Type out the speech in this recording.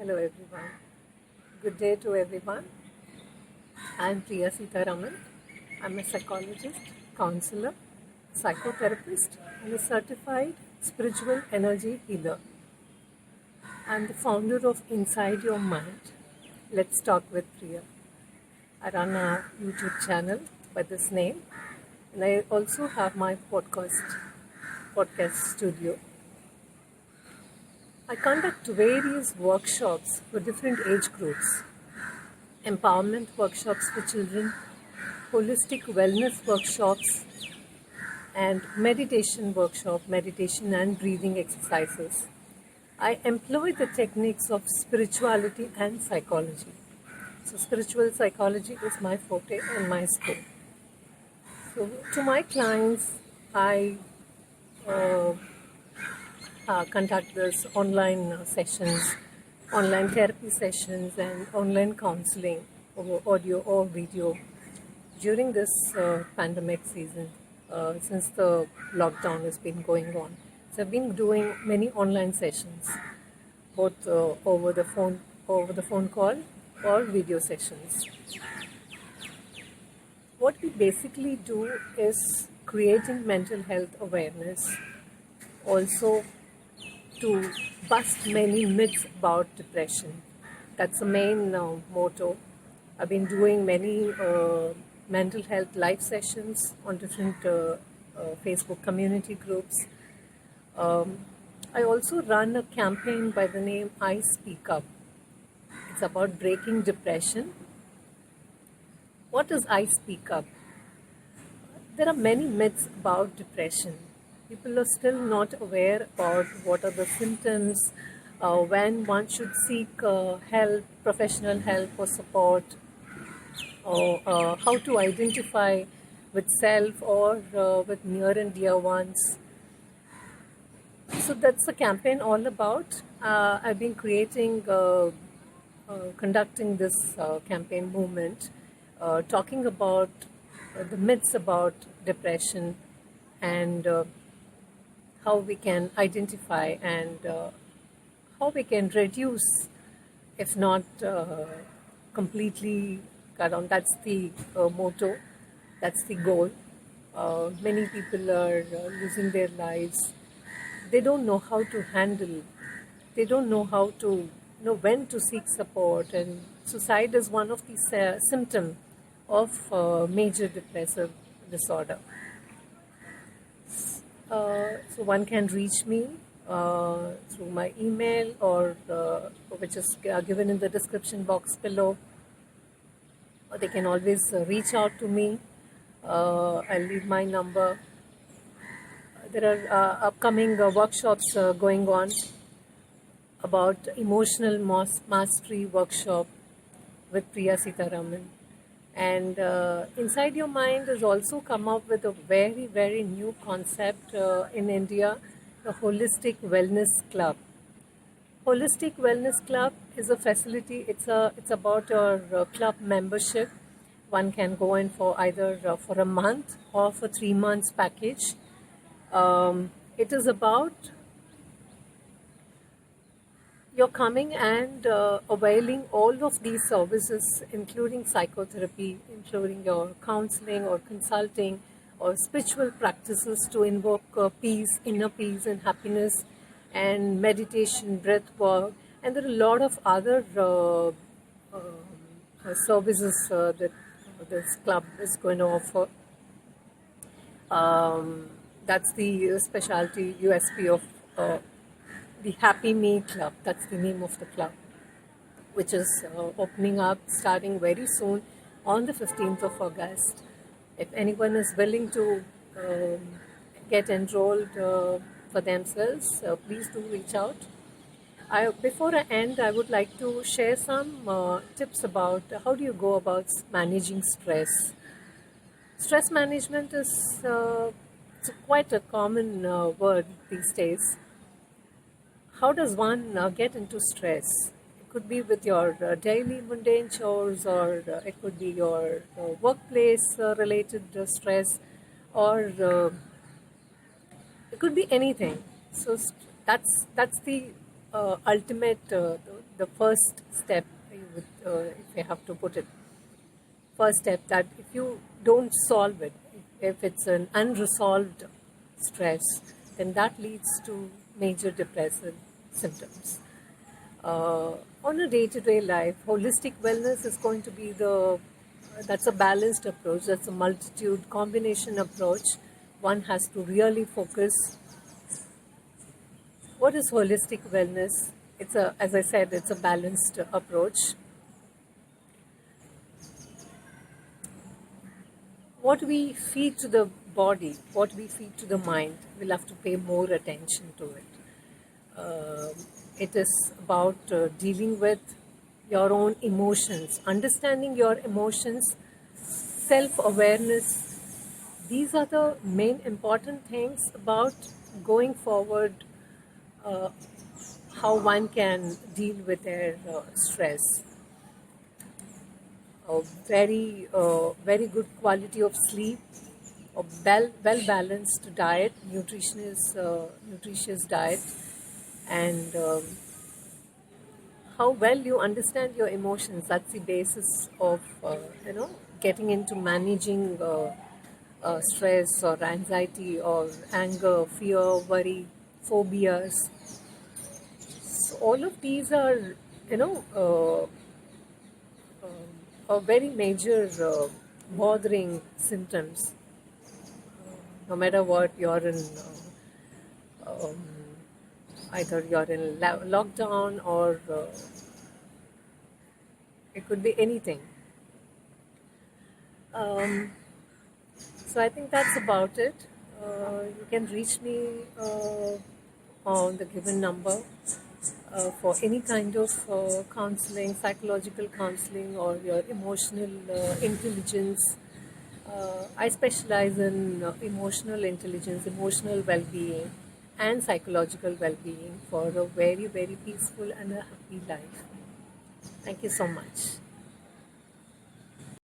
Hello everyone. Good day to everyone. I'm Priya Sitaraman. I'm a psychologist, counselor, psychotherapist, and a certified spiritual energy healer. I'm the founder of Inside Your Mind. Let's Talk with Priya. I run a YouTube channel by this name, and I also have my podcast studio. I conduct various workshops for different age groups, empowerment workshops for children, holistic wellness workshops, and meditation and breathing exercises. I employ the techniques of spirituality and psychology. So, spiritual psychology is my forte and my skill. So, to my clients, I uh, conduct this online sessions, online therapy sessions, and online counseling over audio or video during this pandemic season, since the lockdown has been going on. So I've been doing many online sessions, both over the phone call, or video sessions. What we basically do is creating mental health awareness, also to bust many myths about depression. That's the main motto. I've been doing many mental health live sessions on different Facebook community groups. Um, I also run a campaign by the name I Speak Up. It's about breaking depression. What is I Speak Up? There are many myths about depression. People are still not aware about what are the symptoms, when one should seek help, professional help or support, or how to identify with self or with near and dear ones. So that's the campaign all about. I've been conducting this campaign movement, talking about the myths about depression and how we can identify and how we can reduce, if not completely cut down. That's the motto, that's the goal. Many people are losing their lives. They don't know how to handle, they don't know how to know when to seek support, and suicide is one of the symptoms of major depressive disorder. So one can reach me through my email, or which is given in the description box below. Or they can always reach out to me. I'll leave my number. There are upcoming workshops going on about emotional mastery workshop with Priya Sitaraman. And Inside Your Mind has also come up with a very, very new concept in India, the Holistic Wellness Club. Holistic Wellness Club is a facility. It's about your club membership. One can go in for either for a month or for 3 months package. It is about you're coming and availing all of these services, including psychotherapy, including your counseling or consulting or spiritual practices to invoke peace, inner peace and happiness, and meditation, breath work, and there are a lot of other services that this club is going to offer. That's the specialty USP of the Happy Me Club. That's the name of the club, which is opening up starting very soon on the 15th of August. If anyone is willing to get enrolled for themselves, please do reach out. Before I end, I would like to share some tips about how do you go about managing stress. Stress management is it's quite a common word these days. How does one get into stress? It could be with your daily mundane chores, or it could be your workplace related stress, or it could be anything. So that's the ultimate, the first step, if I have to put it, first step, that if you don't solve it, if it's an unresolved stress, then that leads to major depressive symptoms. On a day-to-day life, holistic wellness is going to be that's a balanced approach, that's a multitude combination approach. One has to really focus. What is holistic wellness? As I said, it's a balanced approach. What we feed to the body, what we feed to the mind, we'll have to pay more attention to it. It is about dealing with your own emotions, understanding your emotions, self-awareness. These are the main important things about going forward, how one can deal with their stress. A very good quality of sleep, a well balanced diet, nutritious diet, and how well you understand your emotions. That's the basis of getting into managing stress or anxiety or anger, fear, worry, phobias. So all of these are you know a very major bothering symptoms. No matter what, you're in either you're in lockdown, or it could be anything. Um, so I think that's about it. You can reach me on the given number for any kind of counseling, psychological counseling, or your emotional intelligence. I specialize in emotional intelligence, emotional well-being, and psychological well-being for a very, very peaceful and a happy life. Thank you so much.